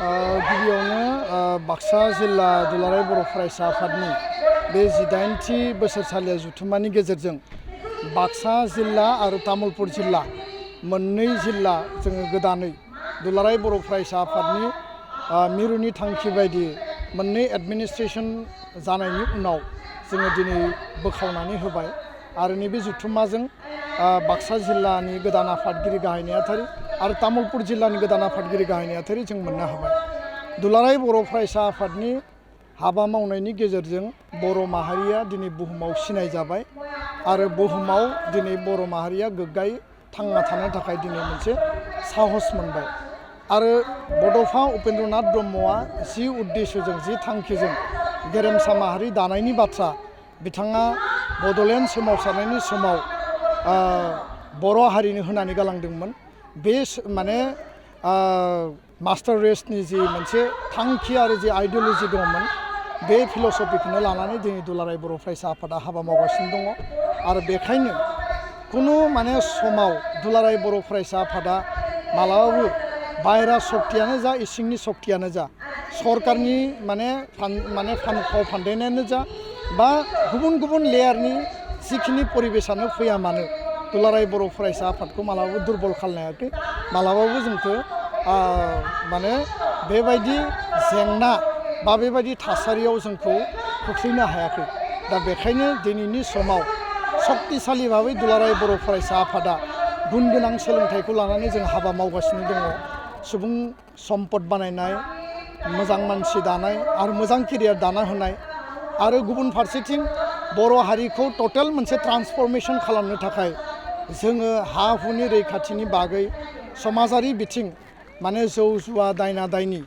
गिबियावनो बाक्सा जिल्ला दुलाराय बर' फरायसा आफादनि बे 18थि बोसोरसालिया जथुम्मानि गेजेरजों बाक्सा जिल्ला आरो तामुलपुर जिल्ला मोननै जिल्ला जोङो गोदानै दुलाराय बर' फरायसा आफादनि मिरुनि थांखि बायदि मोननै एडमिनिस्ट्रेशन जानायनि उनाव जोङो दिनै बोखावनानै होबाय आरो नैबे जथुम्माजों बाक्सा जिल्लानि गोदान आफादगिरि गाहाय नेहाथारि आरो तामुलपुर जिल्लानि गोदान आफादगिरि गाहाय नेहाथारि जों मोननो हाबाय। दुलाराय बर' फरायसा आफादनि हाबा मावनायनि गेजेरजों बर' माहारिया दिनै बुहुमाव सिनाय जाबाय आरो बुहुमाव दिनै बर' माहारिया गोग्गायै थांना थानो थाखाय दिनै मोनसे साहस मोनबाय आरो बड'फा उपेन्द्रनाथ ब्रह्मआ जि उद्देश्यजों जि थांखिजों गेरेमसा माहारि दानायनि बाथ्रा बिथाङा बड'लेण्ड सोमावसारनायनि समाव बर' हारिनो होनानै गालांदोंमोन। बे माने मास्टार रेसनि जि मोनसे थांखि आरो जि आइडिय'लजि दंमोन बे फिल'सफिखौनो लानानै दिनै दुलाराय बर' फरायसा आफादा हाबा मावगासिनो दङ आरो बेखायनो खुनु माने समाव दुलाराय बर' फरायसा आफादा मालाबाबो बाहेरा सक्तियानो जा इसिंनि सक्तियानो जा सरकारनि माने फान्ड फान्दायनायानो जा बा गुबुन गुबुन लेयारनि जिखिनि परिबेसानो फैया मानो दुलाराय बर' फरायसा आफादखौ मालाबाबो दुरबल खालामनो हायाखै, मालाबाबो जोंखौ माने बेबायदि जेंना बा बेबायदि थासारियाव जोंखौ खोख्लैनो हायाखै। दा बेखायनो दिनैनि समाव सक्तिशालि भाबै दुलाराय बर' फरायसा आफादा गुन गोनां सोलोंथाइखौ लानानै जों हाबा मावगासिनो दङ। सुबुं सम्पद बानायनाय, मोजां मानसि दानाय आरो मोजां केरियार दाना होनाय आरो गुबुन फारसेथिं बर' हारिखौ टटेल मोनसे ट्रान्सफरमेसन खालामनो थाखाय जोङो हा हुनि रैखाथिनि बागै समाजारि बिथिं माने जौ जुवा दायना दायनि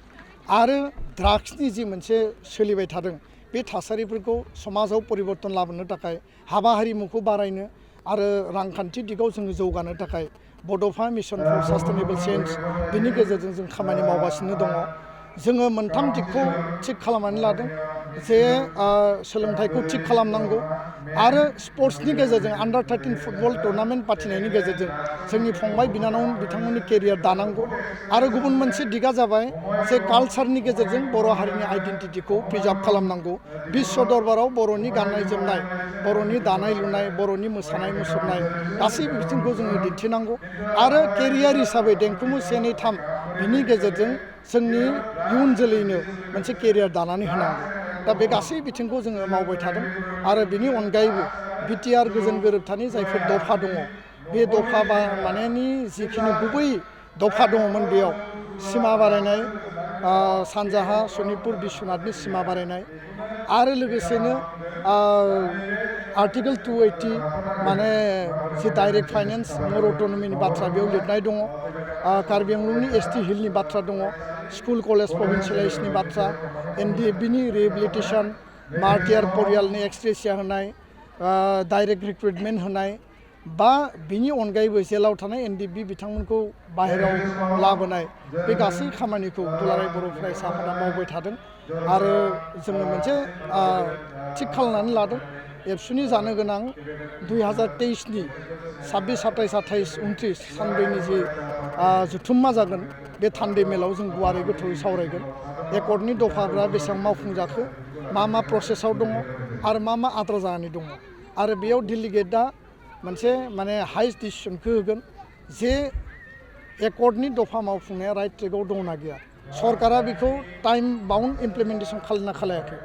आरो ड्राग्सनि जि मोनसे सोलिबाय थादों बे थासारिफोरखौ समाजाव परिबर्तन लाबोनो थाखाय हाबा हारिमुखौ बारायनो आरो रांखान्थि दिगाव जोङो जौगानो थाखाय बड'फा मिशन फर सास्टेनेबल चेन्ज बिनि गेजेरजों जों खामानि मावगासिनो दङ। जोङो मोनथाम दिगखौ थिग खालामनानै लादों जे सोलोंथाइखौ थिग खालामनांगौ आरो स्पर्ट्सनि गेजेरजों आन्डार 13 फुटबल टुर्नामेन्ट पाथिनायनि गेजेरजों जोंनि फंबाय बिनानाव बिथांमोननि केरियार दानांगौ आरो गुबुन मोनसे दिगा जाबाय जे कालचारनि गेजेरजों बर' हारिनि आइडेन्टिटिखौ प्रिजार्भ खालामनांगौ। बिश्व दरबाराव बर'नि गाननाय जोमनाय, बर'नि दानाय लुनाय, बर'नि मोसानाय मुसुरनाय गासै बिथिंखौ जोङो दिन्थिनांगौ आरो केरियार हिसाबै देंखोमु 1, 2, 3 बिनि गेजेरजों जोंनि इयुन जोलैनो मोनसे केरियार दानानै होनांगौ। दा बे गासै बिथिंखौ जोङो मावबाय थादों आरो बिनि अनगायैबो बिटिआर गोजोन गोरोबथानि जायफोर दफा दङ बे दफा मानेनि जिखिनि गुबै दफा दङमोन बेयाव सिमा बारायनाय, सानजाहा सनितपुर बिश्वनाथनि सिमा बारायनाय आरो लोगोसेनो आर्टिकेल 280 माने जि डाइरेक्ट फाइनेन्स मर अट'नमिनि बाथ्रा बेयाव लिरनाय दङ, कार्बि आंलंनि एसटि हिलनि बाथ्रा दङ, स्कुल कलेज प्रभिन्सियेलाइजनि बाथ्रा, एनडिएफबिनि रिहेबिलिटेसन, मार्टियार परियालनि एक्सग्रेसिया होनाय, डाइरेक्ट रिक्रुटमेन्ट होनाय बा बिनि अनगायैबो जेलाव थानाय एनडिएफबि बिथांमोनखौ बाहेरायाव लाबोनाय बे गासै खामानिखौ दुलाराय बर' फरायसा आफादा मावबाय थादों आरो जोङो मोनसे थिग खालामनानै लादों एबसुनि जानो गोनां 2023नि 26, 27, 28, 29 सानब्रैनि जि जथुम्मा जागोन बे थान्दै मेलाव जों गुवारै गोथौयै सावरायगोन। एकर्डनि दफाफ्रा बेसेबां मावफुंजाखो, मा प्रसेसआव दङ आरो मा आद्रा जानानै दङ आरो बेयाव डेलिगेटआ मोनसे माने हाइस्ट डिसिसनखौ होगोन जे एकर्डनि दफा मावफुंनाया राइट ट्रेकआव दंना गैया। सरकारा बेखौ टाइम बाउन्ड इमप्लिमेन्टेसन खालामना खालायाखै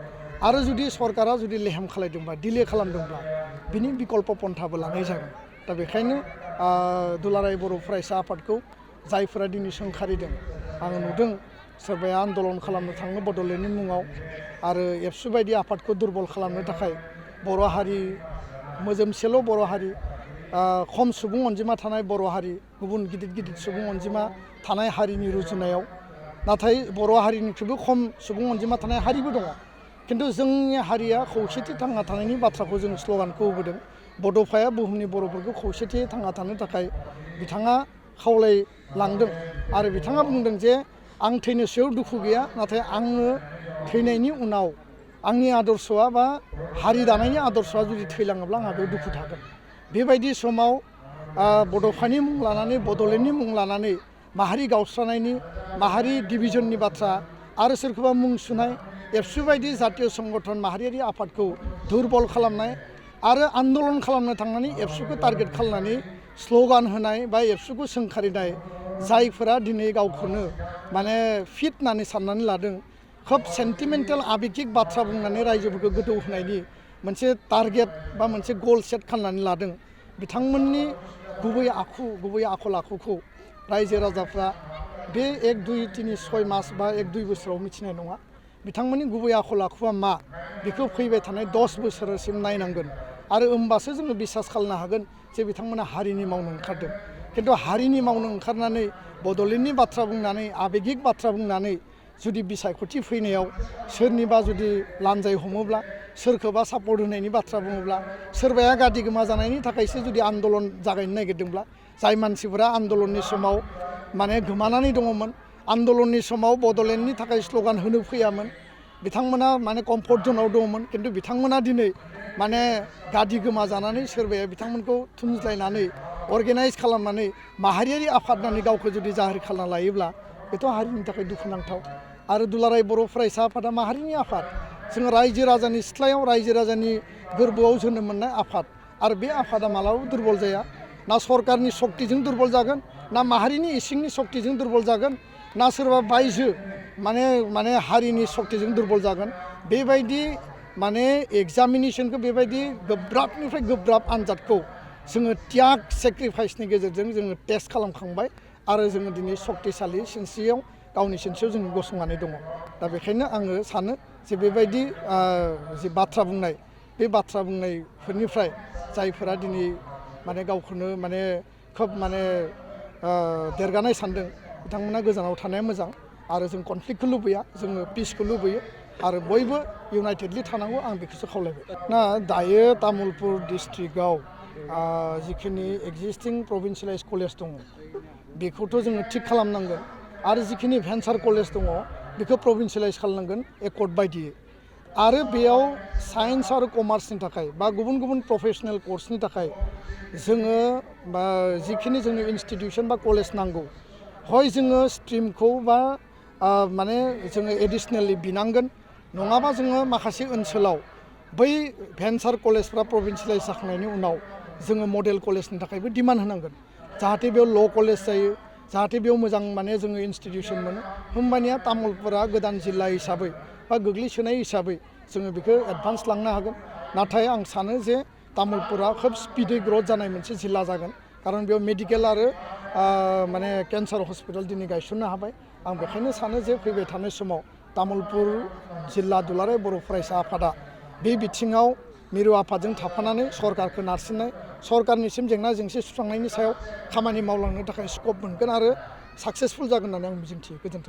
आरो जुदि सरकारा जुदि लेहेम खालायदोंबा डिले खालामदोंब्ला बिनि बिकल्प पन्थाबो लानाय जागोन। दा बेखायनो दुलाराय बर' फरायसा आफादखौ जायफोरा दिनै सोंखारिदों आङो नुदों सोरबाया आन्दलन खालामनो थाङो बड'लेण्डनि मुङाव आरो एबसु बायदि आफादखौ दुरबल खालामनो थाखाय बर' हारि मोजोमसेल' बर' हारि, खम सुबुं अनजिमा थानाय बर' हारि, गुबुन गिदिर सुबुं अनजिमा थानाय हारिनि रुजुनायाव नाथाय बर' हारिनिख्रुइबो खम सुबुं अनजिमा थानाय हारिबो दङ। खिन्थु जोंनि हारिया खौसेथि थांना थानायनि बाथ्राखौ जों स्ल'गानखौ होबोदों। बड'फाया बुहुमनि बर'फोरखौ खौसेथियै थांना थानो थाखाय बिथाङा खावलायलांदों आरो बिथाङा बुंदों जे आं थैनोसैयाव दुखु गैया, नाथाय आङो थैनायनि उनाव आंनि आदर्शआ बा हारि दानायनि आदर्शआ जुदि थैलाङोब्ला आंहा बेयाव दुखु थागोन। बेबायदि समाव बड'फानि मुं लानानै, बड'लेण्डनि मुं लानानै माहारि गावस्रानायनि माहारि डिभिजननि बाथ्रा आरो सोरखौबा मुं सुनाय एबसु बायदि जातीय संगठन माहारियारि आफादखौ दुरबल खालामनाय आरो आन्दलन खालामनो थांनानै एबसुखौ टारगेट खालामनानै स्ल'गान होनाय बा एबसुखौ सोंखारिनाय जायफोरा दिनै गावखौनो माने फिट होननानै साननानै लादों खोब सेन्टिमेन्टेल आबेगिक बाथ्रा बुंनानै रायजोफोरखौ गोदौ होनायनि मोनसे टारगेट बा मोनसे गल सेट खालामनानै लादों बिथांमोननि गुबै आखल आखुखौ रायजो राजाफ्रा बे 1, 2, 3, 6 मास बा 1, 2 बोसोराव मिथिनाय नङा बिथांमोननि गुबै आखल आखुआ मा बेखौ फैबाय थानाय 10 बोसोरसिम नायनांगोन आरो होमबासो जोङो बिसास खालामनो हागोन जे बिथांमोना हारिनि मावनो ओंखारदों खिन्थु हारिनि मावनो ओंखारनानै बड'लेण्डनि बाथ्रा बुंनानै आबेगिक बाथ्रा बुंनानै जुदि बिसायख'थि फैनायाव सोरनिबा जुदि लान्जाय हमोब्ला सोरखौबा सापर्ट होनायनि बाथ्रा बुङोब्ला सोरबाया गादि गोमा जानायनि थाखायसो जुदि आन्दलन जागायनो नागिरदोंब्ला जाय मानसिफोरा आन्दलननि समाव माने गोमानानै दङमोन आन्दलननि समाव बड'लेण्डनि थाखाय स्ल'गान होनो फैयामोन बिथांमोना माने कम्फर्ट जनाव दङमोन खिन्थु बिथांमोना दिनै माने गादि गोमा जानानै सोरबाया बिथांमोनखौ थुनज्लायनानै अर्गेनाइज खालामनानै माहारियारि आफाद होननानै गावखौ जुदि जाहिर खालामना लायोब्ला बेथ' हारिनि थाखाय दुखुनांथाव आरो दुलाराय बर' फरायसा आफादा माहारिनि आफाद जोङो रायजो राजानि सिथ्लायाव रायजो राजानि गोरबोआव जोनोम मोननाय आफाद आरो बे आफादा मालाबाबो दुरबल जाया ना सरकारनि सक्तिजों दुरबल जागोन ना माहारिनि इसिंनि सक्तिजों दुरबल जागोन ना सोरबा बायजो माने हारिनि सक्तिजों दुरबल जागोन बेबायदि माने एग्जामिनेसनखौ बेबायदि गोब्राबनिफ्राय गोब्राब आनजादखौ जोङो त्याग सेक्रिफाइसनि गेजेरजों जोङो टेस्ट खालामखांबाय आरो जोङो दिनै सक्तिशालि सिनस्रियाव गावनि सिनस्रियाव जों गसंनानै दङ दा बेखायनो आङो सानो जे बेबायदि जे बाथ्रा बुंनाय बे बाथ्रा बुंनायफोरनिफ्राय जायफोरा दिनै माने गावखौनो माने खोब माने देरगानाय सानदों बिथांमोना गोजानाव थानाया मोजां आरो जों कनफ्लिक्टखौ लुबैया जोङो पिसखौ लुबैयो आरो बयबो इउनाइटेडलि थानांगौ आं बेखौसो खावलायबाय ना दायो तामुलपुर डिस्ट्रिक्टआव जिखिनि एक्जिस्टिं प्रभिन्सियेलाइज कलेज दङ बेखौथ' जोङो थिग खालामनांगोन आरो जिखिनि भेन्सार कलेज दङ बेखौ प्रभिन्सियेलाइज खालामनांगोन एकर्ड बायदियै आरो बेयाव साइन्स आरो कमार्सनि थाखाय बा गुबुन गुबुन प्रफेसनेल कर्सनि थाखाय जोङो बा जिखिनि जोंनि इनस्टिटिउसन बा कलेज नांगौ हय जोङो स्ट्रिमखौ बा माने जोङो एडिसनेलि बिनांगोन नङाबा जोङो माखासे ओनसोलाव बै भेन्सार कलेजफ्रा प्रभिन्सियेलाइज जाखांनायनि उनाव जोङो मडेल कलेजनि थाखायबो डिमान्ड होनांगोन जाहाथे बेयाव ल' कलेज जायो जाहाथे बेयाव मोजां माने जोङो इनस्टिटिउसन मोनो होमबानिया तामुलपुरा गोदान जिल्ला हिसाबै बा गोग्लैसोनाय हिसाबै जोङो बेखौ एडभान्स लांनो हागोन नाथाय आं सानो जे तामुलपुरा खोब स्पिडै ग्रथ जानाय मोनसे जिल्ला जागोन खारन बेयाव मेडिकेल आरो माने केन्सार हस्पिटाल दिनै गायसननो हाबाय आं बेखायनो सानो जे फैबाय थानाय समाव तामुलपुर जिल्ला दुलाराय बर' फरायसा आफादा बे बिथिङाव मिरु आफादजों थाफानानै सरकारखौ नारसिननाय सरकारनिसिम जेंना जेंसि सुस्रांनायनि सायाव खामानि मावलांनो थाखाय स्कप मोनगोन आरो साक्सेसफुल जागोन होननानै आं मिजिंथियो गोजोन्थों